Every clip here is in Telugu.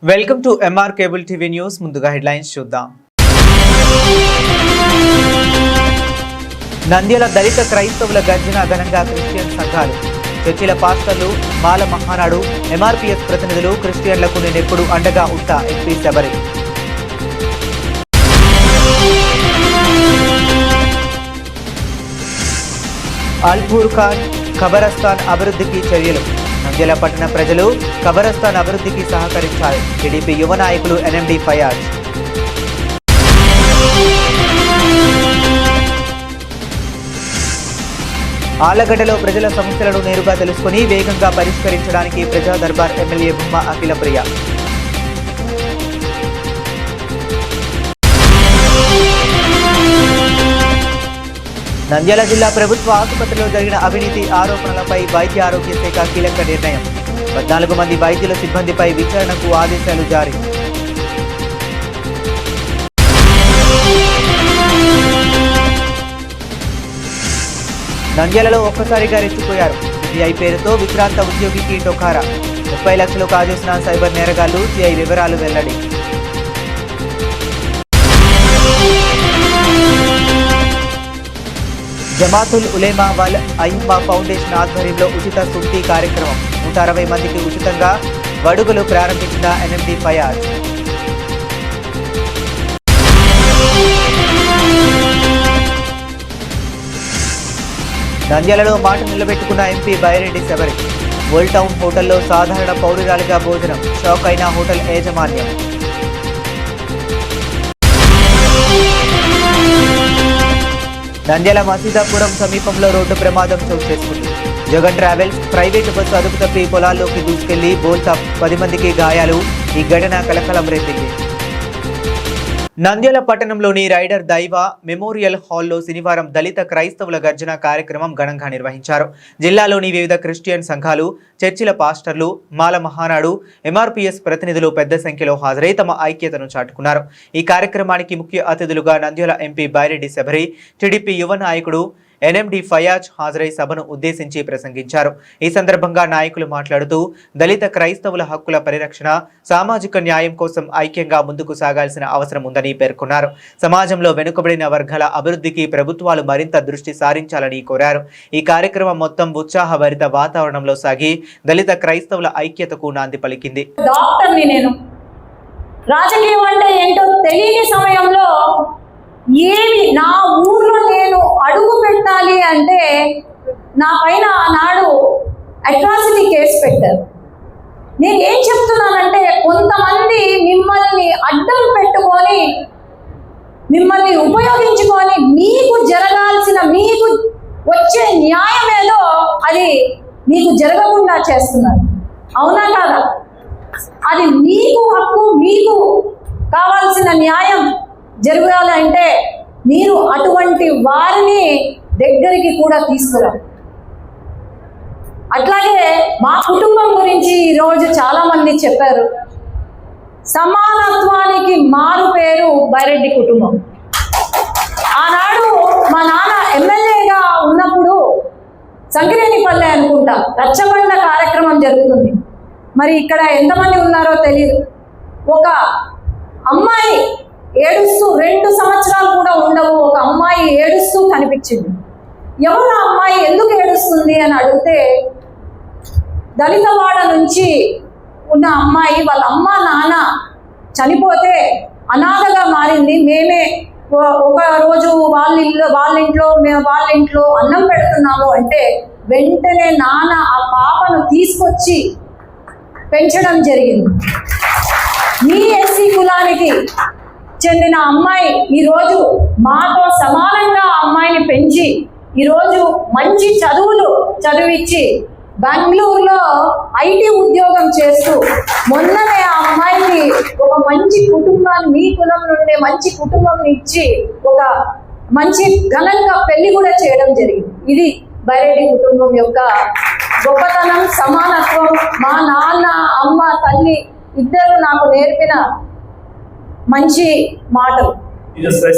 Welcome to MR cable TV news. ముందుగా హెడ్లైన్స్ చూద్దాం. నంద్యాల దళిత క్రైస్తవుల గర్జన ఘనంగా క్రిస్టియన్ సంఘాలు, చర్చిల పాస్టర్లు, మాల మహానాడు, ఎంఆర్పీఎస్ ప్రతినిధులు క్రిస్టియన్లకు నేనెప్పుడు అండగా ఉంటా ఎంపీ శబరి. అల్పూర్ ఖాన్ ఖబరస్థాన్ అభివృద్ధికి చర్యలు. నంద్యాల పట్టణ ప్రజలు ఖబరస్థాన్ అభివృద్ధికి సహకరించాలి. టీడీపీ యువ నాయకులు ఎన్ఎండి ఫయాజ్. ఆళ్లగడ్డలో ప్రజల సమస్యలను నేరుగా తెలుసుకుని వేగంగా పరిష్కరించడానికి ప్రజా దర్బార్ ఎమ్మెల్యే బొమ్మ అఖిలప్రియ. నంద్యాల జిల్లా ప్రభుత్వ ఆసుపత్రిలో జరిగిన అవినీతి ఆరోపణలపై వైద్య ఆరోగ్య శాఖ కీలక నిర్ణయం. 14 మంది వైద్యుల సిబ్బందిపై విచారణకు ఆదేశాలు జారీ. నంద్యాలలో ఒక్కసారిగా రెచ్చిపోయారు. సిబిఐ పేరుతో విశ్రాంత ఉద్యోగికి టొకారా. 30 లక్షలు కాజేసిన సైబర్ నేరగాళ్లు, సిఐ వివరాలు వెల్లడి. జమాతుల్ ఉలేమా వల్ అయిమ్మా ఫౌండేషన్ ఆధ్వర్యంలో ఉచిత సుత్తి కార్యక్రమం. 160 మందికి ఉచితంగా వడుగులు ప్రారంభించిన ఎన్ఎండి ఫయాజ్. నంద్యాలలో మాట నిలబెట్టుకున్న MP Byreddy Shabari. Old town హోటల్లో సాధారణ పౌరురాలిగా భోజనం, షాక్ అయిన హోటల్ యాజమాన్యం. నంద్యాల మసీదాపురం సమీపంలో రోడ్డు ప్రమాదం చోటు చేసుకుంది. జగన్ ట్రావెల్స్ ప్రైవేటు బస్సు అదుపు తప్పి పొలాల్లోకి దూసుకెళ్లి బోల్తా 10 మందికి గాయాలు. ఈ ఘటన కలకలం రేపింది. నంద్యాల పట్టణంలోని రైడర్ దైవ మెమోరియల్ హాల్లో శనివారం దళిత క్రైస్తవుల గర్జన కార్యక్రమం ఘనంగా నిర్వహించారు. జిల్లాలోని వివిధ క్రిస్టియన్ సంఘాలు, చర్చిల పాస్టర్లు, మాల మహానాడు, ఎంఆర్పీఎస్ ప్రతినిధులు పెద్ద సంఖ్యలో హాజరై తమ ఐక్యతను చాటుకున్నారు. ఈ కార్యక్రమానికి ముఖ్య అతిథులుగా నంద్యాల ఎంపీ బైరెడ్డి శబరి, టీడీపీ యువ నాయకుడు ఎన్ఎండి ఫయాజ్ హాజరై సభను ఉద్దేశించి ప్రసంగించారు. ఈ సందర్భంగా నాయకులు మాట్లాడుతూ దళిత క్రైస్తవుల హక్కుల పరిరక్షణ, సామాజిక న్యాయం కోసం ఐక్యంగా ముందుకు సాగాల్సిన అవసరం ఉందని పేర్కొన్నారు. సమాజంలో వెనుకబడిన వర్గాల అభివృద్ధికి ప్రభుత్వాలు మరింత దృష్టి సారించాలని కోరారు. ఈ కార్యక్రమం మొత్తం ఉత్సాహభరిత వాతావరణంలో సాగి దళిత క్రైస్తవుల ఐక్యతకు నాంది పలికింది. డాక్టర్ని నేను, రాజకీయం అంటే ఏంటో తెలియని సమయంలో ఏమి నా ఊర్లో నేను అడుగు పెట్టాలి అంటే నా పైన ఆనాడు అట్రాసిటీ కేసు పెట్టారు. నేను ఏం చెప్తున్నానంటే, కొంతమంది మిమ్మల్ని అడ్డం పెట్టుకొని, మిమ్మల్ని ఉపయోగించుకొని మీకు జరగాల్సిన, మీకు వచ్చే న్యాయం ఏదో అది మీకు జరగకుండా చేస్తున్నారు. అవునా కాదా? అది మీకు హక్కు, మీకు కావాల్సిన న్యాయం జరగాలి అంటే మీరు అటువంటి వారిని దగ్గరికి కూడా తీసుకురా. అట్లాగే మా కుటుంబం గురించి ఈరోజు చాలా మంది చెప్పారు. సమానత్వానికి మారు పేరు బైరెడ్డి కుటుంబం. ఆనాడు మా నాన్న ఎమ్మెల్యేగా ఉన్నప్పుడు సంకిరేనిపల్లె అనుకుంటా రచ్చబండ కార్యక్రమం జరుగుతుంది. మరి ఇక్కడ ఎంతమంది ఉన్నారో తెలియదు. ఒక అమ్మాయి ఏడుస్తూ, 2 సంవత్సరాలు కూడా ఉండవు, ఒక అమ్మాయి ఏడుస్తూ కనిపించింది. ఎవరు అమ్మాయి, ఎందుకు ఏడుస్తుంది అని అడిగితే, దళితవాడ నుంచి ఉన్న అమ్మాయి వాళ్ళ అమ్మ నాన్న చనిపోతే అనాథగా మారింది. మేమే ఒక రోజు వాళ్ళ ఇంట్లో అన్నం పెడుతున్నాము అంటే వెంటనే నాన్న ఆ పాపను తీసుకొచ్చి పెంచడం జరిగింది. మీ ఎస్సీ కులానికి చెందిన అమ్మాయి ఈరోజు మాతో సమానంగా అమ్మాయిని పెంచి ఈరోజు మంచి చదువులు చదివించి బెంగళూరులో ఐటీ ఉద్యోగం చేస్తూ మొన్ననే ఆ అమ్మాయికి ఒక మంచి కుటుంబాన్ని, మీ కులం నుండే మంచి కుటుంబం ఇచ్చి ఒక మంచి ఘనంగా పెళ్లి కూడా చేయడం జరిగింది. ఇది బైరెడ్డి కుటుంబం యొక్క గొప్పతనం, సమానత్వం. మా నాన్న, అమ్మ, తల్లి ఇద్దరు నాకు నేర్పిన మంచి మాటలు.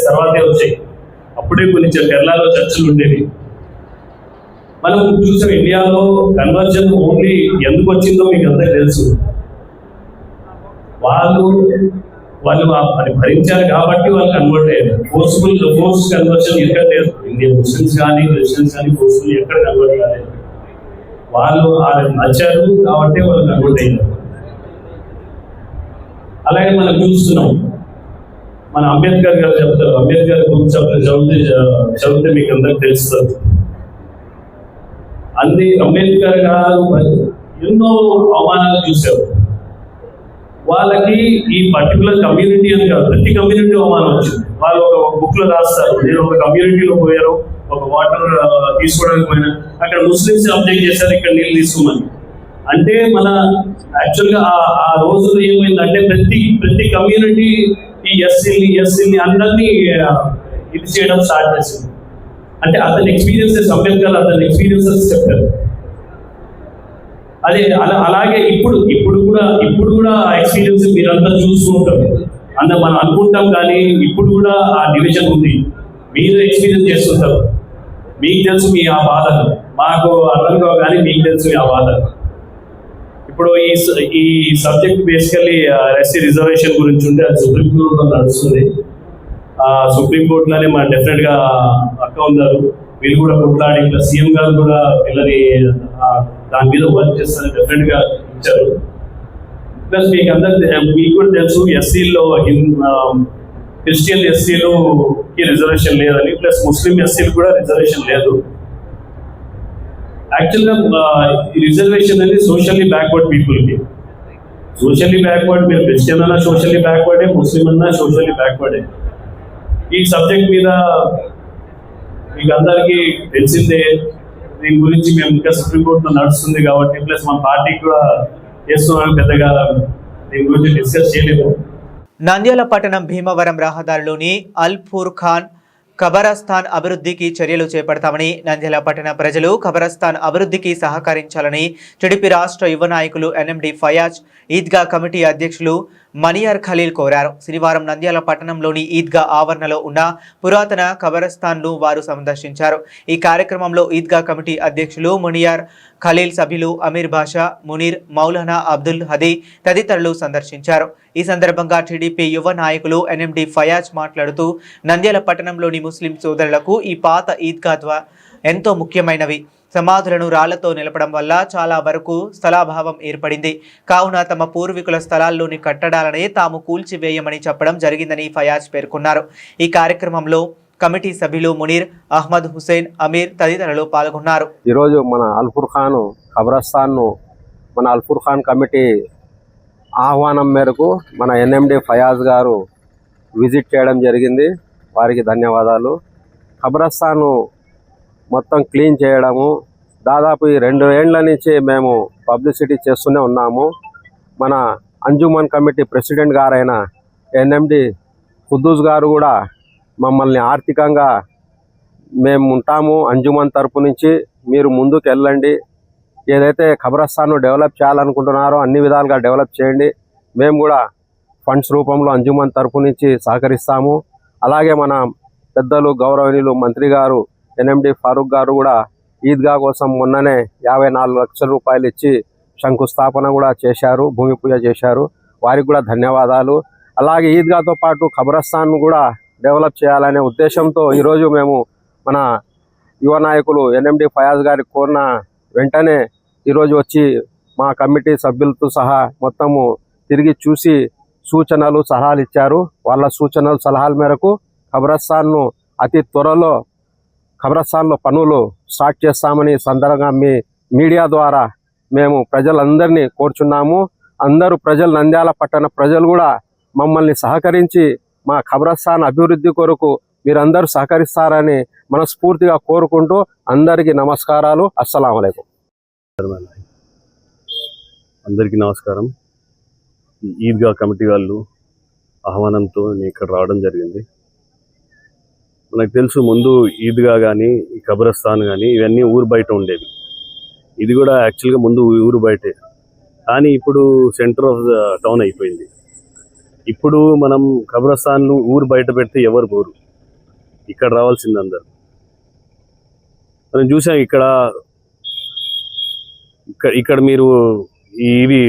తర్వాతే వచ్చాయి. అప్పుడే కొన్ని కేరళలో చర్చలు ఉండేవి. మనం చూసాం ఇండియాలో కన్వర్జన్ ఓన్లీ ఎందుకు వచ్చిందో మీకు అంతా తెలుసు. వాళ్ళు అది భరించారు కాబట్టి వాళ్ళు కన్వర్ట్ అయ్యారు. ఫోర్స్ కన్వర్షన్ ఎక్కడ లేదు. ఇండియన్ ముస్లిమ్స్ కానీ క్రిస్టియన్స్ కానీ ఫోర్స్ఫుల్ ఎక్కడ కన్వర్ట్ కాలేదు. వాళ్ళు నచ్చారు కాబట్టి వాళ్ళు కన్వర్ట్ అయ్యారు. అలాగే మనం చూస్తున్నాం, మన అంబేద్కర్ గారు చెప్తారు, అంబేద్కర్ బుక్ చదివితే మీకు అందరికి తెలుస్తుంది. అంబేద్కర్ గారు ఎన్నో అవమానాలు చూశారు. వాళ్ళకి ఈ పర్టికులర్ కమ్యూనిటీ అని కాదు, ప్రతి కమ్యూనిటీ అవమానం వచ్చింది. వాళ్ళు ఒక బుక్ లో రాస్తారు, నేను ఒక కమ్యూనిటీలో పోయారు, ఒక వాటర్ తీసుకోవడానికి పోయినా అక్కడ ముస్లిమ్స్ అబ్జెక్ట్ చేశారు ఇక్కడ నీళ్ళు తీసుకోమని. అంటే మన యాక్చువల్గా ఆ రోజుల్లో ఏమైందంటే ప్రతి కమ్యూనిటీ ఈ ఎస్సీని అందరినీ ఇది చేయడం స్టార్ట్ చేసింది. అంటే అతని ఎక్స్పీరియన్సెస్, అంబేద్కర్ అతని ఎక్స్పీరియన్సెస్ చెప్పారు. అదే అలాగే ఇప్పుడు కూడా ఆ ఎక్స్పీరియన్స్ మీరంతా చూస్తూ ఉంటారు. మనం అనుకుంటాం కానీ ఇప్పుడు కూడా ఆ డివిజన్ ఉంది. మీరు ఎక్స్పీరియన్స్ చేస్తుంటారు, మీకు తెలుసు మీ ఆ బాధలు. మాకు అర్థం కావు కానీ మీకు తెలుసు మీ ఆ బాధలు. ఇప్పుడు ఈ సబ్జెక్ట్ బేసికల్లీ ఎస్సీ రిజర్వేషన్ గురించి ఉంటే అది సుప్రీంకోర్టులో నడుస్తుంది. సుప్రీంకోర్టులోనే మన డెఫినెట్గా అక్క ఉన్నారు, వీళ్ళు కూడా కొట్లాడి ప్లస్ సీఎం గారు కూడా వీళ్ళని దాని మీద వర్క్ చేస్తారని డెఫినెట్గా ఇచ్చారు. ప్లస్ మీకు కూడా తెలుసు ఎస్సీల్లో క్రిస్టియన్ ఎస్సీలుకి రిజర్వేషన్ లేదని, ప్లస్ ముస్లిం ఎస్సీలు కూడా రిజర్వేషన్ లేదు. యాక్చువల్గా ఈ రిజర్వేషన్ అనేది సోషల్లీ బ్యాక్వర్డ్ పీపుల్కి. సోషల్లీ బ్యాక్వర్డ్, మీరు క్రిస్టియన్ అన్నా సోషల్లీ బ్యాక్వర్డే, ముస్లిం అన్నా సోషల్లీ బ్యాక్వర్డే. ఈ సబ్జెక్ట్ మీద మీకు అందరికీ తెలిసిందే. దీని గురించి మేము ఇంకా సుప్రీంకోర్టులో నడుస్తుంది కాబట్టి, ప్లస్ మన పార్టీకి కూడా చేస్తున్నాం, పెద్దగా దీని గురించి డిస్కస్ చేయలేము. నంద్యాల పట్టణం భీమవరం రహదారిలోని అల్ఫూర్ ఖాన్ ఖబరస్థాన్ అభివృద్ధికి చర్యలు చేపడతామని నంద్యాల పట్టణ ప్రజలు ఖబరస్థాన్ అభివృద్ధికి సహకరించాలని టీడీపీ రాష్ట్ర యువ నాయకులు ఎన్ఎండి ఫయాజ్ ఈద్గా కమిటీ అధ్యక్షులు మనియార్ ఖలీల్ కోరారు. శనివారం నంద్యాల పట్టణంలోని ఈద్గా ఆవరణలో ఉన్న పురాతన ఖబరస్థాన్ను వారు సందర్శించారు. ఈ కార్యక్రమంలో ఈద్గా కమిటీ అధ్యక్షులు మునియార్ ఖలీల్, సభ్యులు అమీర్ బాషా, మునీర్, మౌలానా అబ్దుల్ హదీ తదితరులు సందర్శించారు. ఈ సందర్భంగా టీడీపీ యువ నాయకులు ఎన్ఎండి ఫయాజ్ మాట్లాడుతూ నంద్యాల పట్టణంలోని ముస్లిం సోదరులకు ఈ పాత ఈద్గా ఎంతో ముఖ్యమైనవి. సమాధులను రాళ్లతో నిలపడం వల్ల చాలా వరకు స్థలాభావం ఏర్పడింది. కావున తమ పూర్వీకుల స్థలాల్లోని కట్టడాలనే తాము కూల్చివేయమని చెప్పడం జరిగిందని ఫయాజ్ పేర్కొన్నారు. ఈ కార్యక్రమంలో కమిటీ సభ్యులు మునీర్, అహ్మద్ హుసేన్, అమీర్ తదితరులు పాల్గొన్నారు. ఈరోజు మన అల్ఫూర్ ఖాన్ ఖబరస్థాన్ను మన అల్ఫూర్ ఖాన్ కమిటీ ఆహ్వానం మేరకు మన ఎన్ఎండి ఫయాజ్ గారు విజిట్ చేయడం జరిగింది. వారికి ధన్యవాదాలు. ఖబరస్థాన్ మొత్తం క్లీన్ చేయడము దాదాపు ఈ 2 ఏళ్ల నుంచి మేము పబ్లిసిటీ చేస్తూనే ఉన్నాము. మన అంజుమన్ కమిటీ ప్రెసిడెంట్ గారైన ఎన్ఎండి ఖుద్దూస్ గారు కూడా మమ్మల్ని ఆర్థికంగా మేము ఉంటాము అంజుమన్ తరపు నుంచి, మీరు ముందుకు వెళ్ళండి, ఏదైతే ఖబరస్థాన్ను డెవలప్ చేయాలనుకుంటున్నారో అన్ని విధాలుగా డెవలప్ చేయండి, మేము కూడా ఫండ్స్ రూపంలో అంజుమన్ తరపు నుంచి సహకరిస్తాము. అలాగే మన పెద్దలు గౌరవనీయులు మంత్రి గారు ఎన్ఎండి ఫారూక్ గారు కూడా ఈద్గా కోసం మొన్ననే 54 లక్షల రూపాయలు ఇచ్చి శంకుస్థాపన కూడా చేశారు, భూమి పూజ చేశారు. వారికి కూడా ధన్యవాదాలు. అలాగే ఈద్గాతో పాటు ఖబరస్థాన్ కూడా డెవలప్ చేయాలనే ఉద్దేశంతో ఈరోజు మేము మన యువ నాయకులు ఎన్ఎండి ఫయాజ్ గారికి కోరిన వెంటనే ఈరోజు వచ్చి మా కమిటీ సభ్యులతో సహా మొత్తము తిరిగి చూసి సూచనలు సలహాలు ఇచ్చారు. వాళ్ళ సూచనలు సలహాల మేరకు ఖబరస్థాన్ను అతి త్వరలో ఖబరస్థాన్లో పనులు స్టార్ట్ చేస్తామని సందర్భంగా మీడియా ద్వారా మేము ప్రజలందరినీ కోరుచున్నాము. అందరూ ప్రజలు, నంద్యాల పట్టణ ప్రజలు కూడా మమ్మల్ని సహకరించి మా ఖబరస్థాన్ అభివృద్ధి కొరకు మీరందరూ సహకరిస్తారని మనస్ఫూర్తిగా కోరుకుంటూ అందరికీ నమస్కారాలు. అస్సలాము అలైకుం. అందరికీ నమస్కారం. ఈద్గా కమిటీ వాళ్ళు ఆహ్వానంతో నేను ఇక్కడ రావడం జరిగింది. మనకు తెలుసు, ముందు ఈద్గా కానీ ఈ ఖబరస్థాన్ కానీ ఇవన్నీ ఊరు బయట ఉండేవి. ఇది కూడా యాక్చువల్గా ముందు ఊరు బయటే, కానీ ఇప్పుడు సెంటర్ ఆఫ్ ద టౌన్ అయిపోయింది. ఇప్పుడు మనం ఖబరస్థాన్లు ఊరు బయట పెడితే ఎవరు పోరు, ఇక్కడ రావాల్సింది అందరు. మనం చూసాం ఇక్కడ మీరు ఇవి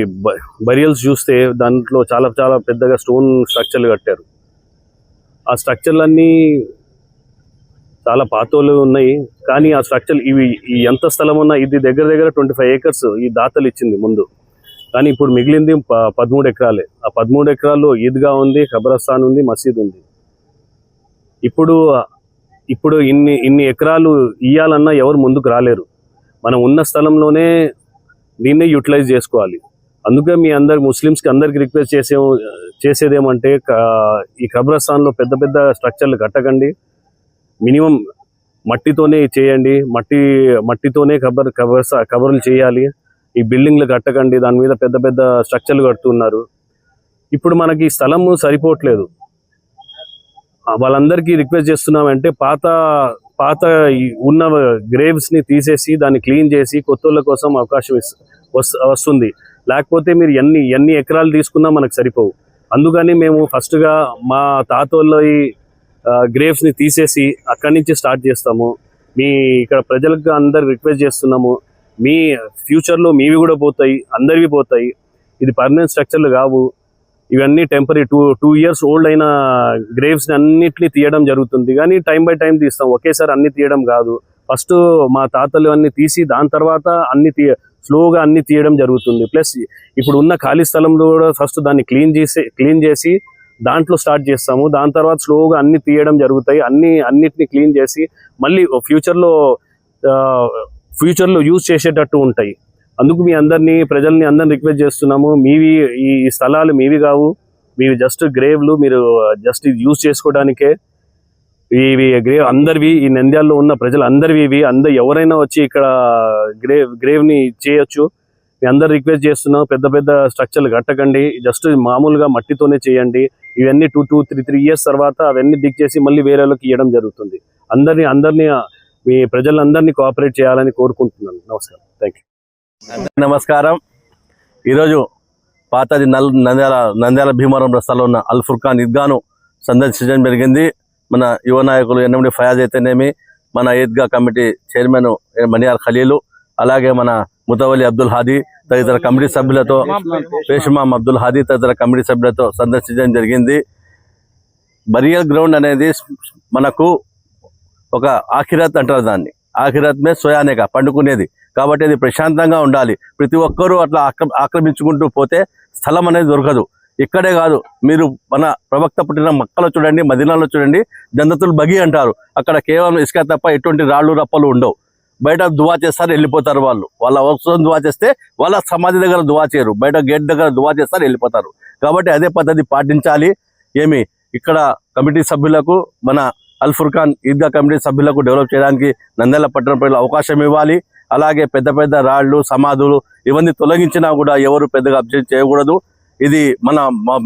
బరియల్స్ చూస్తే దాంట్లో చాలా చాలా పెద్దగా స్టోన్ స్ట్రక్చర్లు కట్టారు. ఆ స్ట్రక్చర్లన్నీ చాలా పాతోలు ఉన్నాయి. కానీ ఆ స్ట్రక్చర్ ఇవి ఎంత స్థలం ఉన్నా, ఇది దగ్గర దగ్గర 25 acres ఈ దాతలు ఇచ్చింది ముందు. కానీ ఇప్పుడు మిగిలింది 13 ఎకరాలే. ఆ 13 ఎకరాల్లో ఈద్గా ఉంది, ఖబరస్థాన్ ఉంది, మసీద్ ఉంది. ఇప్పుడు ఇన్ని ఎకరాలు ఇయ్యాలన్నా ఎవరు ముందుకు రాలేరు. మనం ఉన్న స్థలంలోనే దీన్నే యూటిలైజ్ చేసుకోవాలి. అందుకే మీ అందరు ముస్లిమ్స్కి అందరికి రిక్వెస్ట్ చేసేదేమంటే ఈ ఖబరస్థాన్లో పెద్ద పెద్ద స్ట్రక్చర్లు కట్టకండి. మినిమం మట్టితోనే చేయండి. మట్టితోనే కబర్లు చేయాలి. ఈ బిల్డింగ్లు కట్టకండి. దాని మీద పెద్ద పెద్ద స్ట్రక్చర్లు కడుతున్నారు. ఇప్పుడు మనకి స్థలము సరిపోవట్లేదు. వాళ్ళందరికీ రిక్వెస్ట్ చేస్తున్నామంటే పాత ఉన్న గ్రేవ్స్ ని తీసేసి దాన్ని క్లీన్ చేసి కొత్తోళ్ళ కోసం అవకాశం వస్తుంది. లేకపోతే మీరు ఎన్ని ఎకరాలు తీసుకున్నా మనకు సరిపోవు. అందుకని మేము ఫస్ట్గా మా తాతోళ్ళ గ్రేవ్స్ ని తీసేసి అక్కడి నుంచి స్టార్ట్ చేస్తాము. ఇక్కడ ప్రజలకు అందరికి రిక్వెస్ట్ చేస్తున్నాము, మీ ఫ్యూచర్లో మీవి కూడా పోతాయి, అందరివి పోతాయి. ఇది పర్మనెంట్ స్ట్రక్చర్లు కావు. ఇవన్నీ టెంపరీ 2 years ఓల్డ్ అయిన గ్రేవ్స్ని అన్నిటినీ తీయడం జరుగుతుంది. కానీ టైం బై టైం తీస్తాం, ఒకేసారి అన్ని తీయడం కాదు. ఫస్ట్ మా తాతలు అన్ని తీసి దాని తర్వాత స్లోగా అన్ని తీయడం జరుగుతుంది. ప్లస్ ఇప్పుడు ఉన్న ఖాళీ స్థలంలో కూడా ఫస్ట్ దాన్ని క్లీన్ చేసి దాంట్లో స్టార్ట్ చేస్తాము. దాని తర్వాత స్లోగా అన్ని తీయడం జరుగుతాయి. అన్నిటిని క్లీన్ చేసి మళ్ళీ ఫ్యూచర్లో యూజ్ చేసేటట్టు ఉంటాయి. అందుకు మీ ప్రజల్ని అందరిని రిక్వెస్ట్ చేస్తున్నాము, మీవి ఈ స్థలాలు మీవి కావు, మీవి జస్ట్ గ్రేవ్లు, మీరు జస్ట్ యూజ్ చేసుకోవడానికే. ఇవి గ్రేవ్ అందరివి, ఈ నంద్యాలలో ఉన్న ప్రజలు అందరివి ఎవరైనా వచ్చి ఇక్కడ గ్రేవ్ని చేయొచ్చు. మీ అందరు రిక్వెస్ట్ చేస్తున్నాం, పెద్ద పెద్ద స్ట్రక్చర్లు కట్టకండి, జస్ట్ మామూలుగా మట్టితోనే చేయండి. ఇవన్నీ 2-3 years తర్వాత అవన్నీ డిగ్ చేసి మళ్ళీ వేరే వాళ్ళకి ఇవ్వడం జరుగుతుంది. అందరినీ మీ ప్రజలందరినీ కోఆపరేట్ చేయాలని కోరుకుంటున్నాను. నమస్కారం. Thank you. నమస్కారం. ఈరోజు పాతది నంద్యాల భీమవరం రస్తాలో ఉన్న అల్ ఫుర్ఖాన్ ఈద్గాను సందర్శించడం జరిగింది. మన యువ నాయకులు ఎన్ఎండి ఫయాజ్ అయితేనేమి, మన ఈద్గా కమిటీ చైర్మన్ మనియార్ ఖలీలు, అలాగే మన ముతవల్లి అబ్దుల్ హాదీ తదితర కమిటీ సభ్యులతో, పేషమాం అబ్దుల్ హాదీ తదితర కమిటీ సభ్యులతో సందర్శించడం జరిగింది. బరియల్ గ్రౌండ్ అనేది మనకు ఒక ఆఖిరత్ అంటారు, దాన్ని ఆఖిరత్ మే సోయానేగా పండుకునేది. కాబట్టి అది ప్రశాంతంగా ఉండాలి. ప్రతి ఒక్కరూ అట్లా ఆక్రమించుకుంటూ పోతే స్థలం అనేది దొరకదు. ఇక్కడే కాదు, మీరు మన ప్రవక్త పుట్టిన మక్కలో చూడండి, మదీనాలో చూడండి, జన్నతుల్ బగి అంటారు. అక్కడ కేవలం ఇసుక తప్ప ఎటువంటి రాళ్ళు రప్పలు ఉండవు. బయట దువా చేస్తారు, వెళ్ళిపోతారు. వాళ్ళ అవసరం దువా చేస్తే వాళ్ళ సమాధి దగ్గర దువా చేయరు, బయట గేట్ దగ్గర దువా చేస్తారు, వెళ్ళిపోతారు. కాబట్టి అదే పద్ధతి పాటించాలి. ఇక్కడ కమిటీ సభ్యులకు, మన అల్ ఫుర్ఖాన్ ఈద్గా కమిటీ సభ్యులకు డెవలప్ చేయడానికి నంద్యాల పట్టణ ప్రజలు అవకాశం ఇవ్వాలి. అలాగే పెద్ద పెద్ద రాళ్లు, సమాధులు ఇవన్నీ తొలగించినా కూడా ఎవరు పెద్దగా అబ్జెక్ట్ చేయకూడదు. ఇది మన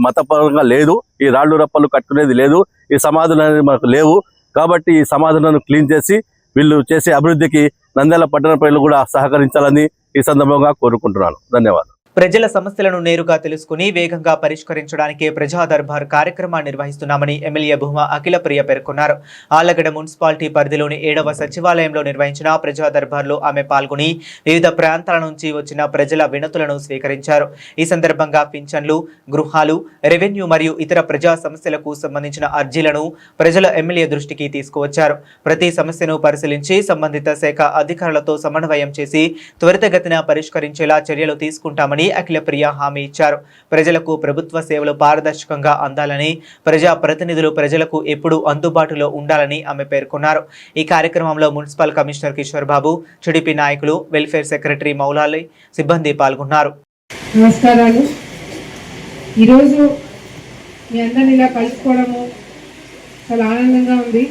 మతపరంగా లేదు. ఈ రాళ్ళు రప్పలు కట్టుకునేది లేదు. ఈ సమాధులు అనేది మనకు లేవు. కాబట్టి ఈ సమాధులను క్లీన్ చేసి వీళ్ళు చేసే అభివృద్ధికి నంద్యాల పట్టణ ప్రజలు కూడా సహకరించాలని ఈ సందర్భంగా కోరుకుంటున్నాను. ధన్యవాదాలు. ప్రజల సమస్యలను నేరుగా తెలుసుకుని వేగంగా పరిష్కరించడానికి ప్రజా దర్బార్ కార్యక్రమాన్ని నిర్వహిస్తున్నామని ఎమ్మెల్యే భూమా అఖిలప్రియ పేర్కొన్నారు. ఆళ్లగడ్డ మున్సిపాలిటీ పరిధిలోని 7వ సచివాలయంలో నిర్వహించిన ప్రజా దర్బార్లో ఆమె పాల్గొని వివిధ ప్రాంతాల నుంచి వచ్చిన ప్రజల వినతులను స్వీకరించారు. ఈ సందర్భంగా పింఛన్లు, గృహాలు, రెవెన్యూ మరియు ఇతర ప్రజా సమస్యలకు సంబంధించిన అర్జీలను ప్రజల ఎమ్మెల్యే దృష్టికి తీసుకువచ్చారు. ప్రతి సమస్యను పరిశీలించి సంబంధిత శాఖ అధికారులతో సమన్వయం చేసి త్వరితగతిన పరిష్కరించేలా చర్యలు తీసుకుంటామని అఖిలప్రియ హామీ ఇచ్చారు. ప్రజలకు ప్రభుత్వ సేవలు పారదర్శకంగా అందాలని, ప్రజా ప్రతినిధులు ప్రజలకు ఎప్పుడూ అందుబాటులో ఉండాలని ఆమె పేర్కొన్నారు. ఈ కార్యక్రమంలో municipal commissioner Kishore Babu, TDP నాయకులు, వెల్ఫేర్ సెక్రటరీ మౌలాలి, సిబ్బంది పాల్గొన్నారు. నమస్కారాలు. ఈరోజు మీ అందరిని ఇలా కలుసుకోవడము చాలా ఆనందంగా ఉంది.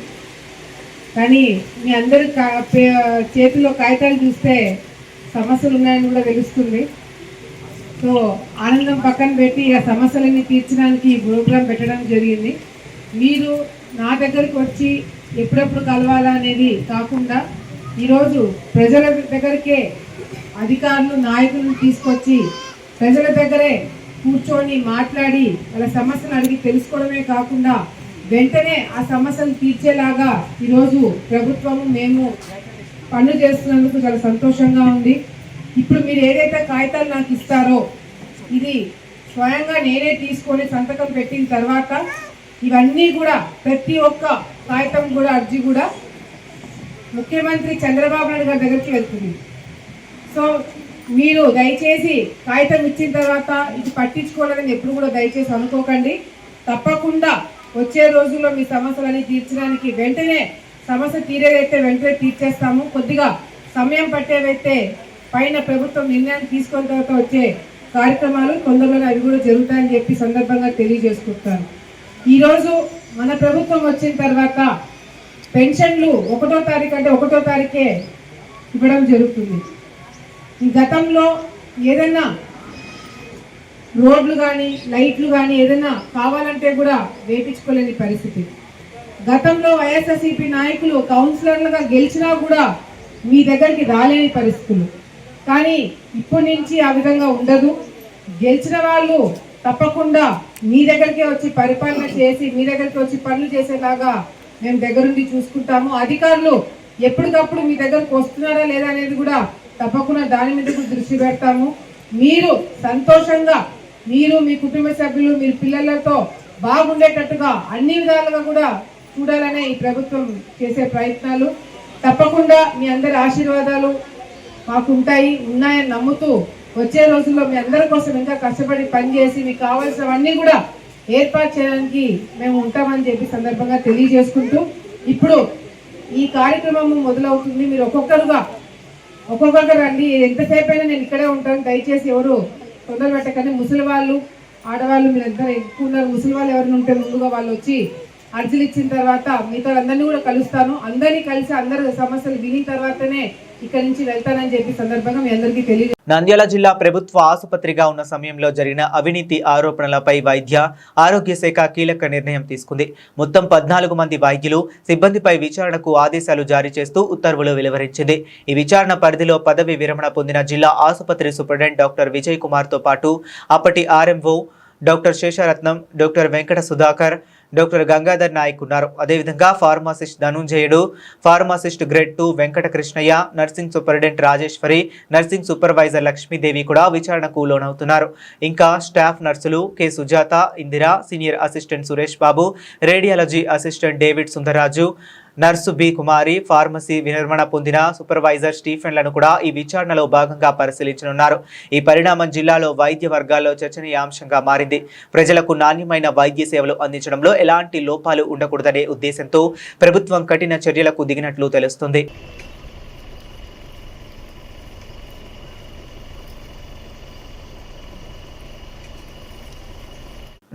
కానీ మీ అందరి చేతిలో కాగితాలు చూస్తే సమస్యలు ఉన్నాయని కూడా తెలుస్తుంది. సో ఆనందం పక్కన పెట్టి ఆ సమస్యలన్నీ తీర్చడానికి ఈ ప్రోగ్రాం పెట్టడం జరిగింది. మీరు నా దగ్గరికి వచ్చి ఎప్పుడెప్పుడు కలవాలా అనేది కాకుండా ఈరోజు ప్రజల దగ్గరికే అధికారులు, నాయకులను తీసుకొచ్చి ప్రజల దగ్గరే కూర్చొని మాట్లాడి వాళ్ళ సమస్యలు అడిగి తెలుసుకోవడమే కాకుండా వెంటనే ఆ సమస్యలు తీర్చేలాగా ఈరోజు ప్రభుత్వము మేము పనులు చేస్తున్నందుకు చాలా సంతోషంగా ఉంది. ఇప్పుడు మీరు ఏదైతే కాగితాలు నాకు ఇస్తారో ఇది స్వయంగా నేనే తీసుకొని సంతకం పెట్టిన తర్వాత ఇవన్నీ కూడా ప్రతి ఒక్క కాగితం కూడా అర్జీ కూడా ముఖ్యమంత్రి చంద్రబాబు నాయుడు గారి దగ్గరికి వెళ్తుంది. సో మీరు దయచేసి కాగితం ఇచ్చిన తర్వాత ఇది పట్టించుకోవాలని ఎప్పుడు కూడా దయచేసి అనుకోకండి. తప్పకుండా వచ్చే రోజుల్లో మీ సమస్యలని తీర్చడానికి వెంటనే సమస్య తీరేదైతే వెంటనే తీర్చేస్తాము. కొద్దిగా సమయం పట్టేవైతే పైన ప్రభుత్వం నిర్ణయాన్ని తీసుకున్న తర్వాత వచ్చే కార్యక్రమాలు తొందరలోనే అవి కూడా జరుగుతాయని చెప్పి సందర్భంగా తెలియజేసుకుంటాను. ఈరోజు మన ప్రభుత్వం వచ్చిన తర్వాత పెన్షన్లు 1వ తారీఖు అంటే 1వ తారీఖే ఇవ్వడం జరుగుతుంది. ఈ గతంలో ఏదైనా రోడ్లు కానీ లైట్లు కానీ ఏదైనా కావాలంటే కూడా వేయించుకోలేని పరిస్థితి. గతంలో వైఎస్ఆర్సీపీ నాయకులు కౌన్సిలర్లుగా గెలిచినా కూడా మీ దగ్గరికి రాలేని పరిస్థితులు. కానీ ఇప్పటి నుంచి ఆ విధంగా ఉండదు. గెలిచిన వాళ్ళు తప్పకుండా మీ దగ్గరికే వచ్చి పరిపాలన చేసి మీ దగ్గరికి వచ్చి పనులు చేసేలాగా మేము దగ్గరుండి చూసుకుంటాము. అధికారులు ఎప్పటికప్పుడు మీ దగ్గరకు వస్తున్నారా లేదా అనేది కూడా తప్పకుండా దాని మీద కూడా దృష్టి పెడతాము. మీరు సంతోషంగా మీరు మీ కుటుంబ సభ్యులు మీరు పిల్లలతో బాగుండేటట్టుగా అన్ని విధాలుగా కూడా చూడాలనే ఈ ప్రభుత్వం చేసే ప్రయత్నాలు. తప్పకుండా మీ అందరి ఆశీర్వాదాలు మాకు ఉన్నాయని నమ్ముతూ వచ్చే రోజుల్లో మీ అందరి కోసం ఇంకా కష్టపడి పనిచేసి మీకు కావాల్సినవన్నీ కూడా ఏర్పాటు చేయడానికి మేము ఉంటామని చెప్పి సందర్భంగా తెలియజేసుకుంటూ ఇప్పుడు ఈ కార్యక్రమం మొదలవుతుంది. మీరు ఒక్కొక్కరు రండి. ఎంతసేపు అయినా నేను ఇక్కడే ఉంటాను. దయచేసి ఎవరు తొందర పెట్టకండి. ముసలి వాళ్ళు ఆడవాళ్ళు మీరందరూ ఎక్కువ ఉన్నారు. ముసలి వాళ్ళు ఎవరైనా ఉంటే ముందుగా వాళ్ళు వచ్చి అర్జీలు ఇచ్చిన తర్వాత మీతో అందరినీ కూడా కలుస్తాను. అందరినీ కలిసి అందరు సమస్యలు విని తర్వాతనే ఇక్కడి నుంచి వెళ్తానని చెప్పి సందర్భంగా మీ అందరికీ తెలియజేస్తాను. నంద్యాల జిల్లా ప్రభుత్వ ఆసుపత్రిగా ఉన్న సమయంలో జరిగిన అవినీతి ఆరోపణలపై వైద్య ఆరోగ్య శాఖ కీలక నిర్ణయం తీసుకుంది. మొత్తం 14 మంది వైద్యులు సిబ్బందిపై విచారణకు ఆదేశాలు జారీ చేస్తూ ఉత్తర్వులు వెలువరించింది. ఈ విచారణ పరిధిలో పదవి విరమణ పొందిన జిల్లా ఆసుపత్రి సూపరింటెండెంట్ డాక్టర్ విజయ్ కుమార్తో పాటు అప్పటి RMO doctor Sesharatnam, doctor Venkata Sudhakar, doctor Gangadhar Naik ఉన్నారు. అదేవిధంగా pharmacist Dhanunjayudu, pharmacist grade 2 Venkata Krishnaiah, nursing superintendent Rajeshwari, nursing supervisor Lakshmidevi కూడా విచారణకు లోనవుతున్నారు. ఇంకా స్టాఫ్ నర్సులు K Sujatha, Indira, senior assistant Suresh Babu, radiology assistant David Sundararaju, nurse B Kumari, pharmacy విరమణ పొందిన సూపర్వైజర్ స్టీఫెన్లను కూడా ఈ విచారణలో భాగంగా పరిశీలించనున్నారు. ఈ పరిణామం జిల్లాలో వైద్య వర్గాల్లో చర్చనీయాంశంగా మారింది. ప్రజలకు నాణ్యమైన వైద్య సేవలు అందించడంలో ఎలాంటి లోపాలు ఉండకూడదనే ఉద్దేశంతో ప్రభుత్వం కఠిన చర్యలకు దిగినట్లు తెలుస్తుంది.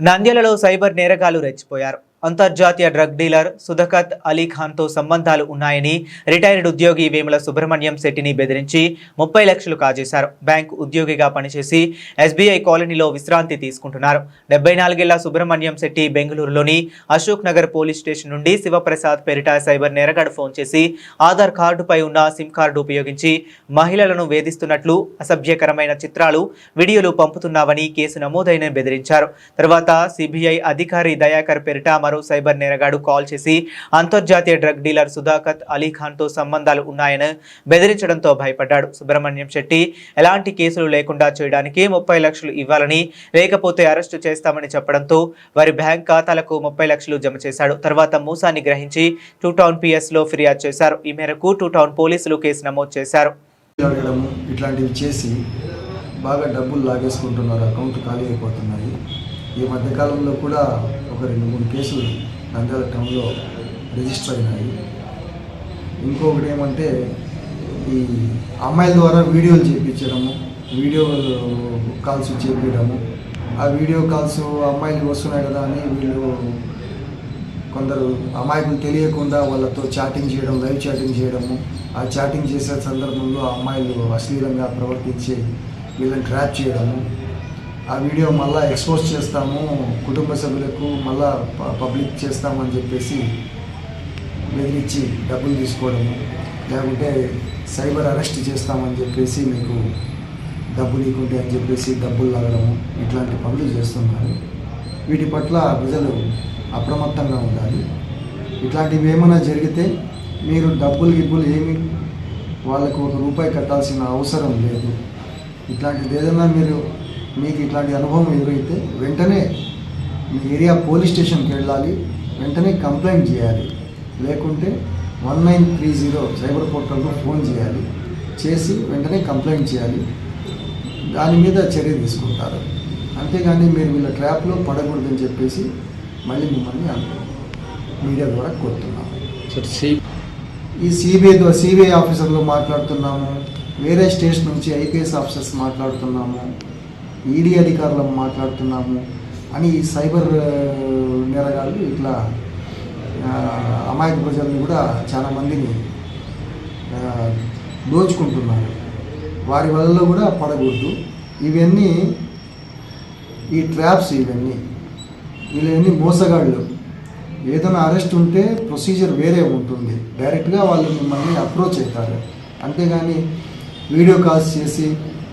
నంద్యాలలో సైబర్ నేరగాళ్లు రెచ్చిపోయారు. అంతర్జాతీయ డ్రగ్ డీలర్ సుధకత్ అలీ ఖాన్తో సంబంధాలు ఉన్నాయని రిటైర్డ్ ఉద్యోగి వేముల సుబ్రహ్మణ్యం శెట్టిని బెదిరించి 30 లక్షలు కాజేశారు. బ్యాంకు ఉద్యోగిగా పనిచేసి ఎస్బీఐ కాలనీలో విశ్రాంతి తీసుకుంటున్నారు. 74 ఏళ్ల సుబ్రహ్మణ్యం శెట్టి బెంగళూరులోని అశోక్ నగర్ పోలీస్ స్టేషన్ నుండి శివప్రసాద్ పేరిట సైబర్ నేరగాడు ఫోన్ చేసి ఆధార్ కార్డుపై ఉన్న సిమ్ కార్డు ఉపయోగించి మహిళలను వేధిస్తున్నట్లు, అసభ్యకరమైన చిత్రాలు, వీడియోలు పంపుతున్నావని కేసు నమోదైన బెదిరించారు. తర్వాత సిబిఐ అధికారి దయాకర్ పేరిట సైబర్ నేరగాడు కాల్ చేసి అంతర్జాతీయ డ్రగ్ డీలర్ సుధాకత్ అలీ ఖాన్తో సంబంధాలు ఉన్నాయని బెదిరించడంతో భయపడ్డాడు. సుబ్రహ్మణ్యం శెట్టి ఎలాంటి కేసులు లేకుండా చేయడానికి 30 లక్షలు ఇవ్వాలని, లేకపోతే అరెస్టు చేస్తామని చెప్పడంతో వారి బ్యాంక్ ఖాతాలకు 30 లక్షలు జమ చేశాడు. తర్వాత మోసాన్ని గ్రహించి 2 టౌన్ PS లో ఫిర్యాదు చేశారు. ఈ మేరకు 2 టౌన్ పోలీసులు కేసు నమోదు చేశారు. ఇట్లాంటివి చేసి బాగా డబ్బులు లాగేసుకుంటున్నారు, అకౌంట్ ఖాళీ అయిపోతున్నాయి. ఈ మధ్యకాలంలో కూడా ఒక 2-3 కేసులు నంద్యాల టౌన్లో రిజిస్టర్ అయినాయి. ఇంకొకటి ఏమంటే ఈ అమ్మాయిల ద్వారా వీడియోలు చేయించడము, వీడియో కాల్స్ చేయించడము. ఆ వీడియో కాల్స్ అమ్మాయిలు వస్తున్నాయి కదా అని వీళ్ళు కొందరు అమాయకులు తెలియకుండా వాళ్ళతో చాటింగ్ చేయడం, లైవ్ చాటింగ్ చేయడము. ఆ చాటింగ్ చేసే సందర్భంలో అమ్మాయిలు అశ్లీలంగా ప్రవర్తించి వీళ్ళని ట్రాప్ చేయడము. ఆ వీడియో మళ్ళీ ఎక్స్పోజ్ చేస్తాము, కుటుంబ సభ్యులకు మళ్ళా పబ్లిక్ చేస్తామని చెప్పేసి బెదిరించి డబ్బులు తీసుకోవడము, లేకుంటే సైబర్ అరెస్ట్ చేస్తామని చెప్పేసి మీకు డబ్బులు ఇవ్వకుంటే అని చెప్పేసి డబ్బులు లాగడము, ఇట్లాంటి పనులు చేస్తున్నారు. వీటి పట్ల ప్రజలు అప్రమత్తంగా ఉండాలి. ఇట్లాంటివి ఏమైనా జరిగితే మీరు డబ్బులు ఏమి వాళ్ళకు 1 రూపాయి కట్టాల్సిన అవసరం లేదు. ఇట్లాంటిది ఏదైనా మీకు ఇట్లాంటి అనుభవం ఎదురైతే వెంటనే మీ ఏరియా పోలీస్ స్టేషన్కి వెళ్ళాలి, వెంటనే కంప్లైంట్ చేయాలి. లేకుంటే 1930 సైబర్ పోర్టల్కు ఫోన్ చేసి వెంటనే కంప్లైంట్ చేయాలి. దాని మీద చర్య తీసుకుంటారు. అంతేగాని మీరు వీళ్ళ ట్రాప్లో పడకూడదని చెప్పేసి మళ్ళీ మిమ్మల్ని మీడియా ద్వారా కోరుతున్నాము. ఈ సిబిఐ ఆఫీసర్లు మాట్లాడుతున్నాము, వేరే స్టేట్స్ నుంచి ఐపీఎస్ ఆఫీసర్స్ మాట్లాడుతున్నాము, ఈడీ అధికారులు మాట్లాడుతున్నాము అని ఈ సైబర్ నేరగాళ్ళు ఇట్లా అమాయక ప్రజల్ని కూడా చాలామందిని దోచుకుంటున్నారు. వారి వల్ల కూడా పడకూడదు. ఇవన్నీ ఈ ట్రాప్స్, వీళ్ళన్నీ మోసగాళ్ళు. ఏదైనా అరెస్ట్ ఉంటే ప్రొసీజర్ వేరే ఉంటుంది. డైరెక్ట్గా వాళ్ళు మిమ్మల్ని అప్రోచ్ అవుతారు. అంతేగాని వీడియో కాల్స్ చేసి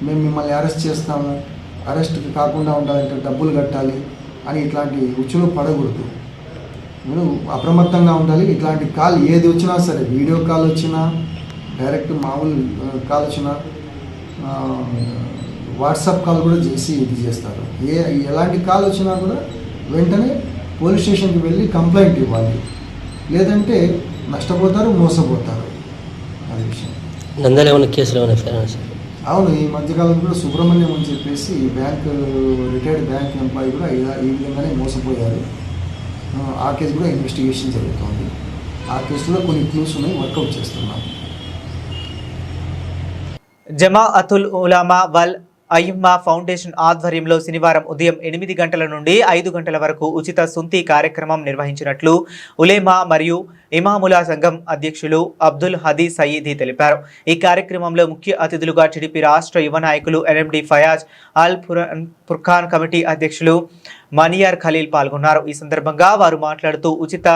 మేము మిమ్మల్ని అరెస్ట్ చేస్తాము, అరెస్ట్కి కాకుండా ఉండాలంటే డబ్బులు కట్టాలి అని ఇట్లాంటి ఉచ్చులు పడకూడదు. మీరు అప్రమత్తంగా ఉండాలి. ఇట్లాంటి కాల్ ఏది వచ్చినా సరే, వీడియో కాల్ వచ్చినా, డైరెక్ట్ మామూలు కాల్ వచ్చినా, వాట్సాప్ కాల్ కూడా చేసి ఇది చేస్తారు. ఎలాంటి కాల్ వచ్చినా కూడా వెంటనే పోలీస్ స్టేషన్కి వెళ్ళి కంప్లైంట్ ఇవ్వాలి. లేదంటే నష్టపోతారు, మోసపోతారు. అది విషయం. నంద్యాల ఏమైనా కేసులు ఏమైనా ఫేమస్? అవును, ఈ మధ్యకాలం కూడా సుబ్రహ్మణ్యం అని చెప్పేసి రిటైర్డ్ బ్యాంక్ ఎంప్లాయీ కూడా ఈ విధంగానే మోసపోయారు. ఆ కేసు కూడా ఇన్వెస్టిగేషన్ జరుగుతుంది. ఆ కేసులో కొన్ని క్లూస్ ఉన్నాయి, వర్కౌట్ చేస్తున్నాం. జమాఅతుల్ ఉలమా వల్ అయిమ్మా ఫౌండేషన్ ఆధ్వర్యంలో శనివారం ఉదయం 8 గంటల నుండి 5 గంటల వరకు ఉచిత సుంతి కార్యక్రమం నిర్వహించినట్లు ఉలేమా మరియు ఇమాములా సంఘం అధ్యక్షులు అబ్దుల్ హదీ సయీదీ తెలిపారు. ఈ కార్యక్రమంలో ముఖ్య అతిథులుగా టీడీపీ రాష్ట్ర యువ నాయకులు ఎన్ఎండి ఫయాజ్, అల్ ఫుర్ఖాన్ కమిటీ అధ్యక్షులు మనియార్ ఖలీల్ పాల్గొన్నారు. ఈ సందర్భంగా వారు మాట్లాడుతూ ఉచిత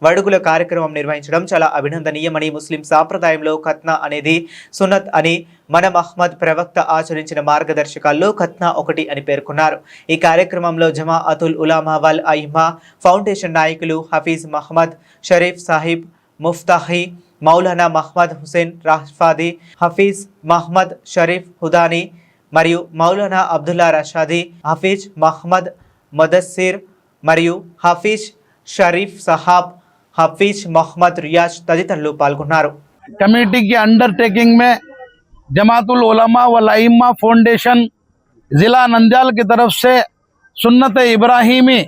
వడుగుల కార్యక్రమం నిర్వహించడం చాలా అభినందనీయమని, ముస్లిం సాంప్రదాయంలో ఖత్నా అనేది సున్నత్ అని, మన మహ్మద్ ప్రవక్త ఆచరించిన మార్గదర్శకాల్లో ఖత్నా ఒకటి అని పేర్కొన్నారు. ఈ కార్యక్రమంలో జమాఅతుల్ ఉలమా వల్ అయిమ్మా ఫౌండేషన్ నాయకులు హఫీజ్ మహ్మద్ షరీఫ్ సాహిబ్, ముఫ్తాహి మౌలానా మహ్మద్ హుసేన్ రాఫాది, హఫీజ్ మహ్మద్ షరీఫ్ హుదానీ మరియు మౌలానా అబ్దుల్లా రషాదీ, హఫీజ్ మహ్మద్ మదస్సిర్ మరియు హఫీజ్ షరీఫ్ సహాబ్, హఫీజ్ మొహమ్మద్ रियाज తదితరులు పాల్గొన్నారు. कमेटी की अंडरटेकिंग में जमातुल उलमा वल अइम्मा फाउंडेशन ज़िला नंद्याल की तरफ से सुन्नत इब्राहिमी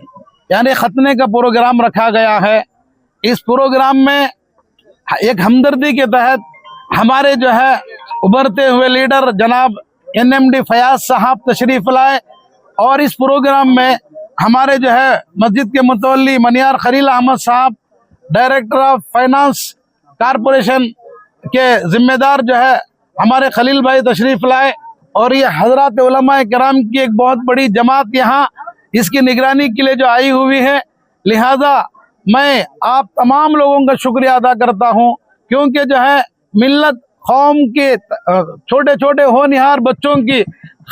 यानी खतने का प्रोग्राम रखा गया है। इस प्रोग्राम में एक हमदर्दी के तहत हमारे जो है उभरते हुए लीडर जनाब एनएमडी फयाज साहब तशरीफ लाए और इस प्रोग्राम में हमारे जो है मस्जिद के मुतवल्ली मनियार खलील अहमद साहब, डायरेक्टर ऑफ फाइनेंस कारपोरेशन के जिम्मेदार जो है हमारे खलील भाई तशरीफ लाए और ये हजरत उलमा किराम की एक बहुत बड़ी जमात यहाँ इसकी निगरानी के लिए जो आई हुई है। लिहाजा मैं आप तमाम लोगों का शुक्रिया अदा करता हूँ, क्योंकि जो है मिल्लत कौम के छोटे छोटे होनहार बच्चों की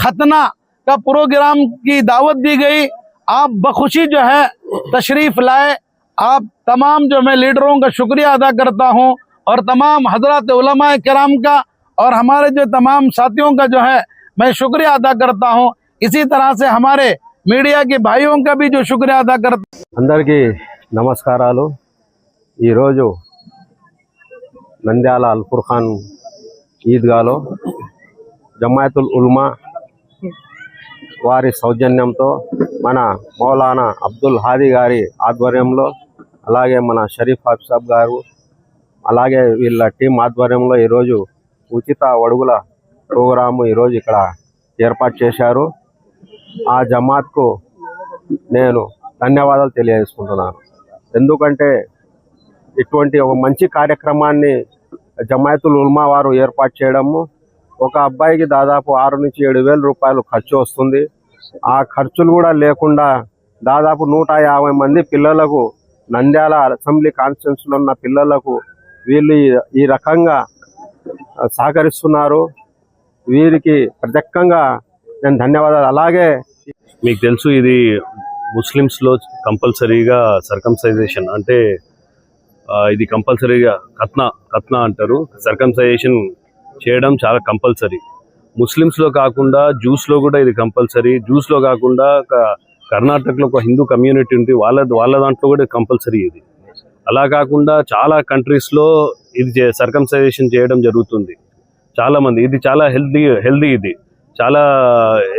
खतना का प्रोग्राम की दावत दी गई। आप बखुशी जो है तशरीफ लाए। आप तमाम जो मैं लीडरों का शुक्रिया अदा करता हूँ और तमाम हजरत उलमा किराम का और हमारे जो तमाम साथियों का जो है मैं शुक्रिया अदा करता हूँ। इसी तरह से हमारे मीडिया के भाइयों का भी जो शुक्रिया अदा करता हूँ। అందరికీ నమస్కారాలు. ఈరోజు నంద్యాల అల్ ఫుర్ఖాన్ ఈద్గాలో జమాయతుల్ ఉల్మా వారి సౌజన్యంతో మన మౌలానా అబ్దుల్ హాదీ గారి ఆధ్వర్యంలో, అలాగే మన షరీఫ్ సాబ్ గారు, అలాగే వీళ్ళ టీం ఆధ్వర్యంలో ఈరోజు ఉచిత వడుగుల ప్రోగ్రాము ఈరోజు ఇక్కడ ఏర్పాటు చేశారు. ఆ జమాత్కు నేను ధన్యవాదాలు తెలియజేసుకుంటున్నాను. ఎందుకంటే ఇటువంటి ఒక మంచి కార్యక్రమాన్ని జమాయతుల్ ఉల్మా వారు ఏర్పాటు చేయడము, ఒక అబ్బాయికి దాదాపు 6 నుంచి 7 వేల రూపాయలు ఖర్చు వస్తుంది. ఆ ఖర్చులు కూడా లేకుండా దాదాపు 150 మంది పిల్లలకు, నంద్యాల అసెంబ్లీ కాన్స్టిట్యున్సీలో ఉన్న పిల్లలకు వీళ్ళు ఈ రకంగా సహకరిస్తున్నారు. వీరికి ప్రత్యేకంగా నేను ధన్యవాదాలు. అలాగే మీకు తెలుసు, ఇది ముస్లిమ్స్లో కంపల్సరీగా సర్కంసైజేషన్ అంటే ఇది కంపల్సరీగా ఖత్నా అంటారు. సర్కంసైజేషన్ చేయడం చాలా కంపల్సరీ. ముస్లిమ్స్లో కాకుండా జ్యూస్లో కూడా ఇది కంపల్సరీ. జ్యూస్లో కాకుండా కర్ణాటకలో ఒక హిందూ కమ్యూనిటీ ఉంది, వాళ్ళ దాంట్లో కూడా కంపల్సరీ ఇది. అలా కాకుండా చాలా కంట్రీస్లో ఇది సర్కంసైజేషన్ చేయడం జరుగుతుంది. చాలామంది ఇది చాలా హెల్దీ ఇది. చాలా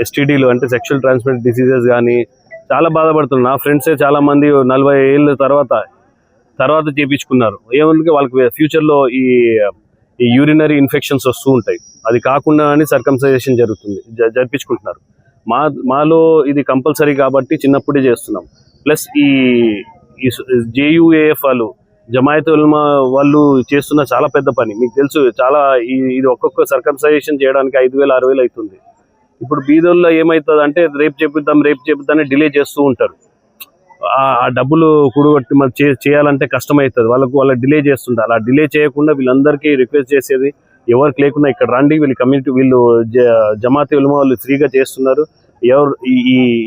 ఎస్టీడీలు అంటే సెక్షువల్ ట్రాన్స్మిటెడ్ డిసీజెస్ కానీ చాలా బాధపడుతున్నారు. నా ఫ్రెండ్సే చాలామంది 40 ఏళ్ళ తర్వాత చేయించుకున్నారు. ఏముంది వాళ్ళకి ఫ్యూచర్లో ఈ యూరినరీ ఇన్ఫెక్షన్స్ వస్తూ ఉంటాయి. అది కాకుండా అని సర్కంసైజేషన్ జరిపించుకుంటున్నారు. మాలో ఇది కంపల్సరీ కాబట్టి చిన్నప్పుడే చేస్తున్నాం. ప్లస్ ఈ JUAF వాళ్ళు జమాయత్ ఉలమా వాళ్ళు చేస్తున్న చాలా పెద్ద పని. మీకు తెలుసు, చాలా ఇది ఒక్కొక్క సర్కంసైజేషన్ చేయడానికి 5,000-6,000 అవుతుంది. ఇప్పుడు బీదోల్లో ఏమవుతుంది అంటే రేపు చేపిద్దాం డిలే చేస్తూ ఉంటారు. ఆ డబ్బులు కూడగొట్టి మరి చేయాలంటే కష్టమవుతుంది వాళ్ళ డిలే చేస్తుంటారు. అలా డిలే చేయకుండా వీళ్ళందరికీ రిక్వెస్ట్ చేసేది, ఎవరికి లేకుండా ఇక్కడ రండి, వీళ్ళు జమాత్ ఉలమా వాళ్ళు ఫ్రీగా చేస్తున్నారు. ఎవరు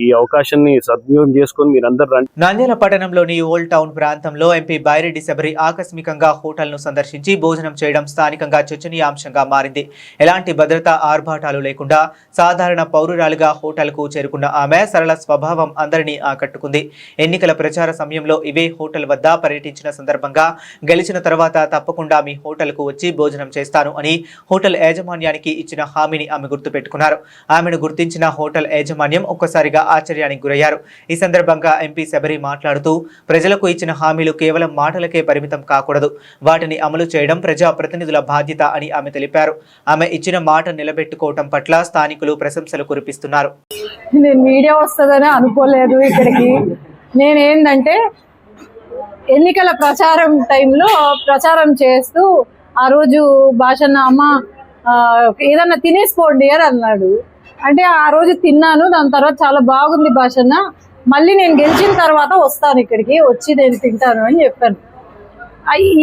ఈ అవకాశాన్ని సద్వినియోగం చేసుకొని మీరందరూ రండి. నంద్యాల పట్టణంలోని ఓల్డ్ టౌన్ ప్రాంతంలో ఎంపీ బైరెడ్డి శబరి ఆకస్మికంగా హోటల్ను సందర్శించి భోజనం చేయడం స్థానికంగా చర్చనీయాంశంగా మారింది. ఎలాంటి భద్రతా ఆర్భాటాలు లేకుండా సాధారణ పౌరురాలుగా హోటల్కు చేరుకున్న ఆమె సరళ స్వభావం అందరినీ ఆకట్టుకుంది. ఎన్నికల ప్రచార సమయంలో ఇవే హోటల్ వద్ద పర్యటించిన సందర్భంగా గెలిచిన తర్వాత తప్పకుండా మీ హోటల్కు వచ్చి భోజనం చేస్తాను అని హోటల్ యాజమాన్యానికి ఇచ్చిన హామీని ఆమె గుర్తుపెట్టుకున్నారు. ఆమెను గుర్తించిన హోటల్ యాజమాన్యం ఒక్కసారిగా ఆశ్చర్యానికి గురయ్యారు. ఈ సందర్భంగా ఎంపీ శబరి మాట్లాడుతూ, ప్రజలకు ఇచ్చిన హామీలు కేవలం మాటలకే పరిమితం కాకూడదు, వాటిని అమలు చేయడం ప్రజాప్రతినిధుల బాధ్యత అని ఆమె తెలిపారు. ఆమె ఇచ్చిన మాట నిలబెట్టుకోవటం పట్ల స్థానికులు ప్రశంసలు కురిపిస్తున్నారు. నేను మీడియా వస్తుందని అనుకోలేదు ఇక్కడికి. నేనేందంటే ఎన్నికల ప్రచారం టైంలో ప్రచారం చేస్తూ ఆ రోజు భాషన్న అమ్మ ఏదన్నా తినేసిపోండి అని అన్నాడు. అంటే ఆ రోజు తిన్నాను. దాని తర్వాత చాలా బాగుంది భాషన్న, మళ్ళీ నేను గెలిచిన తర్వాత వస్తాను, ఇక్కడికి వచ్చి నేను తింటాను అని చెప్పాను.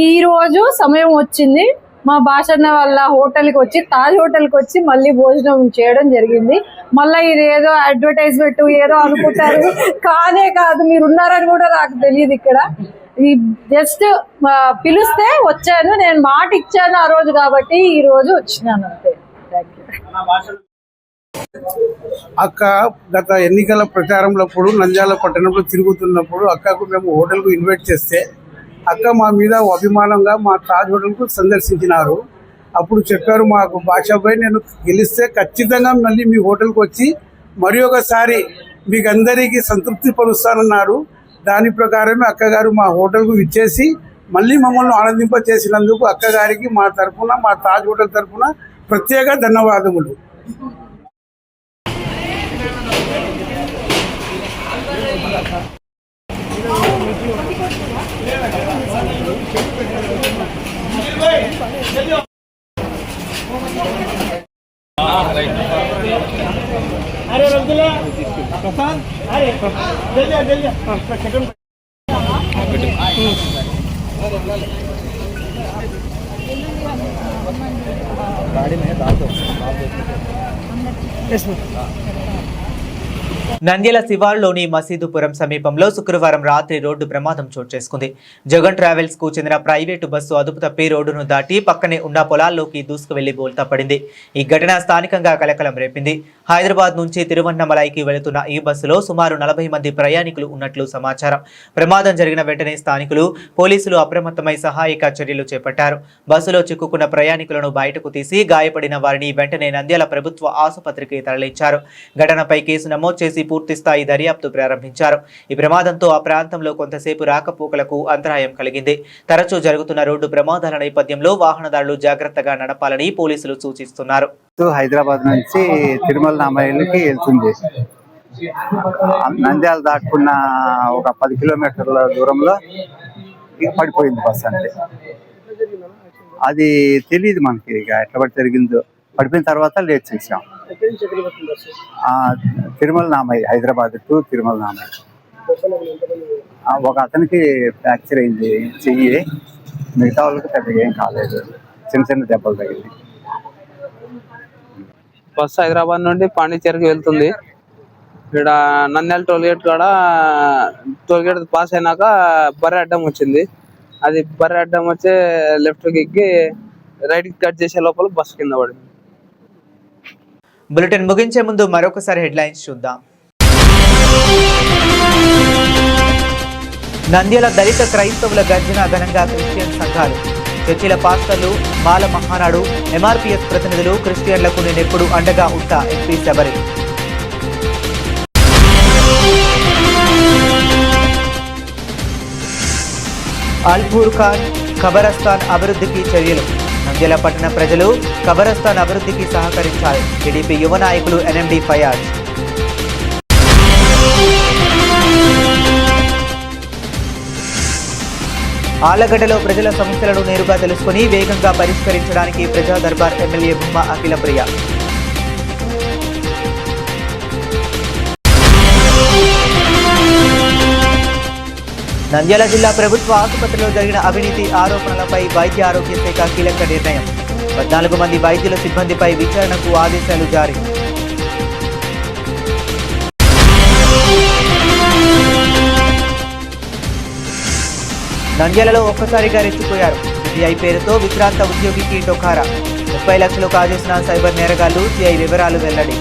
ఈ రోజు సమయం వచ్చింది, మా భాషన్న వాళ్ళ హోటల్కి వచ్చి, తాజ్ హోటల్కి వచ్చి మళ్ళీ భోజనం చేయడం జరిగింది. మళ్ళీ ఇది ఏదో అడ్వర్టైజ్మెంట్ ఏదో అనుకుంటారు, కానే కాదు, మీరు ఉన్నారని కూడా నాకు తెలియదు. ఇక్కడ జస్ట్ పిలిస్తే వచ్చాను, నేను మాట ఇచ్చాను ఆ రోజు కాబట్టి ఈ రోజు వచ్చినాను అంతే. Thank you. అక్క గత ఎన్నికల ప్రచారంలోప్పుడు నంద్యాల పట్టణంలో తిరుగుతున్నప్పుడు అక్కకు మేము హోటల్కు ఇన్వైట్ చేస్తే అక్క మా మీద అభిమానంగా మా తాజ్ హోటల్కు సందర్శించినారు. అప్పుడు చెప్పారు మాకు, భాషాభాయ్ నేను గెలిస్తే ఖచ్చితంగా మళ్ళీ మీ హోటల్కి వచ్చి మరి ఒకసారి మీకు అందరికీ సంతృప్తి పరుస్తానన్నారు. దాని ప్రకారమే అక్కగారు మా హోటల్కు ఇచ్చేసి మళ్ళీ మమ్మల్ని ఆనందింపచేసినందుకు అక్కగారికి మా తరఫున, మా తాజ్ హోటల్ తరఫున ప్రత్యేక ధన్యవాదములు. నంద్యాల శివార్లోని మసీదుపురం సమీపంలో శుక్రవారం రాత్రి రోడ్డు ప్రమాదం చోటు చేసుకుంది. జగన్ ట్రావెల్స్ కు చెందిన ప్రైవేటు బస్సు అదుపు తప్పి రోడ్డును దాటి పక్కనే ఉన్న పొలాల్లోకి దూసుకువెళ్లి బోల్తా పడింది. ఈ ఘటన స్థానికంగా కలకలం రేపింది. హైదరాబాద్ నుంచి తిరువన్నమలైకి వెళుతున్న ఈ బస్సులో సుమారు 40 మంది ప్రయాణికులు ఉన్నట్లు సమాచారం. ప్రమాదం జరిగిన వెంటనే స్థానికులు, పోలీసులు అప్రమత్తమై సహాయక చర్యలు చేపట్టారు. బస్సులో చిక్కుకున్న ప్రయాణికులను బయటకు తీసి గాయపడిన వారిని వెంటనే నంద్యాల ప్రభుత్వ ఆసుపత్రికి తరలించారు. ఘటనపై కేసు నమోదు చేసి పూర్తి స్థాయి దర్యాప్తు ప్రారంభించారు. ఈ ప్రమాదంతో ఆ ప్రాంతంలో కొంతసేపు రాకపోకలకు అంతరాయం కలిగింది. తరచూ జరుగుతున్న రోడ్డు ప్రమాదాల నేపథ్యంలో వాహనదారులు జాగ్రత్తగా నడపాలని పోలీసులు సూచిస్తున్నారు. హైదరాబాద్ నుంచి తిరుమల నామయ్యకి వెళ్తుంది. నంద్యాల దాటుకున్న ఒక 10 కిలోమీటర్ల దూరంలో ఇక పడిపోయింది బస్. అంటే అది తెలియదు మనకి, ఇక ఎట్లా పడి జరిగిందో. పడిపోయిన తర్వాత లేట్ చేసాం. తిరుమల నామయ్య, హైదరాబాద్ టు తిరుమల నామయ్య. ఒక అతనికి ఫ్రాక్చర్ అయింది చెయ్యి, మిగతా వాళ్ళకి పెద్దగా ఏం కాలేదు, చిన్న చిన్న దెబ్బలు తగిలింది. బస్సు హైదరాబాద్ నుండి పాండిచేరికి వెళ్తుంది. ఇక్కడ నంద్యాల టోల్గేట్ కాడ టోల్గేట్ పాస్ అయినాక బర్రె అడ్డం వచ్చింది. అది బర్రె అడ్డం వచ్చి లెఫ్ట్కి ఎక్కి రైట్కి కట్ చేసే లోపల బస్సు కింద పడింది. బులెటిన్ ముగించే ముందు మరొకసారి హెడ్లైన్స్ చూద్దాం. నంద్యాల దళిత క్రైస్తవుల గర్జన ఘనంగా క్రిస్టియన్ సంఘాలు, చర్చిల పాస్టర్లు, మాల మహానాడు, ఎంఆర్పీఎస్ ప్రతినిధులు క్రిస్టియన్లకు నేనెప్పుడు అండగా ఉంటా ఎంపీ శబరి. అల్పూర్ ఖాన్ ఖబరస్థాన్ అభివృద్ధికి చర్యలు, నంద్యాల పట్టణ ప్రజలు ఖబరస్థాన్ అభివృద్ధికి సహకరించాలి. టీడీపీ యువ నాయకులు ఎన్ఎండి ఫయాజ్. ఆళ్లగడ్డలో ప్రజల సమస్యలను నేరుగా తెలుసుకుని వేగంగా పరిష్కరించడానికి ప్రజా దర్బార్ ఎమ్మెల్యే భూమా అఖిలప్రియ. నంద్యాల జిల్లా ప్రభుత్వ ఆసుపత్రిలో జరిగిన అవినీతి ఆరోపణలపై వైద్య ఆరోగ్య శాఖ కీలక నిర్ణయం. 14 మంది వైద్యుల సిబ్బందిపై విచారణకు ఆదేశాలు జారీ. నంద్యాలలో ఒక్కసారిగా రెచ్చిపోయారు. సిబిఐ పేరుతో విక్రాంత ఉద్యోగికి టొకారా. 30 లక్షలు కాజేసిన సైబర్ నేరగాళ్లు, సిఐ వివరాలు వెల్లడి.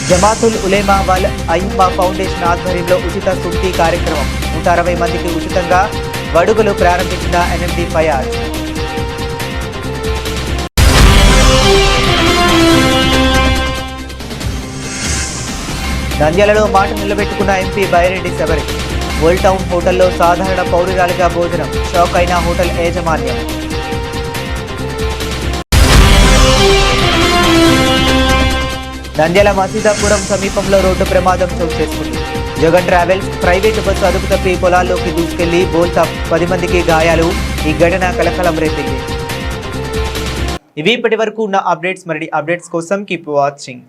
జమాతుల్ ఉలేమా వల్ అయిమ్మా ఫౌండేషన్ ఆధ్వర్యంలో ఉచిత సుంతి కార్యక్రమం. 160 మందికి ఉచితంగా వడుగులు ప్రారంభించిన ఎన్ఎండి ఫయాజ్. నంద్యాలలో మాట నిలబెట్టుకున్న MP Byreddy Shabari. Old town హోటల్లో సాధారణ పౌరురాలుగా భోజనం, షాక్ అయిన హోటల్ యాజమాన్యం. నంద్యాల మసీదాపురం సమీపంలో రోడ్డు ప్రమాదం చోటు చేసుకుంది. జగన్ ట్రావెల్స్ ప్రైవేటు బస్సు అదుపు తప్పి పొలాల్లోకి దూసుకెళ్లి బోల్తా 10 మందికి గాయాలు. ఈ ఘటన కలకలం రేపింది. ఇవి ఇప్పటి వరకు ఉన్న అప్డేట్స్. మరిన్ని అప్డేట్స్ కోసం కీప్ వాచింగ్.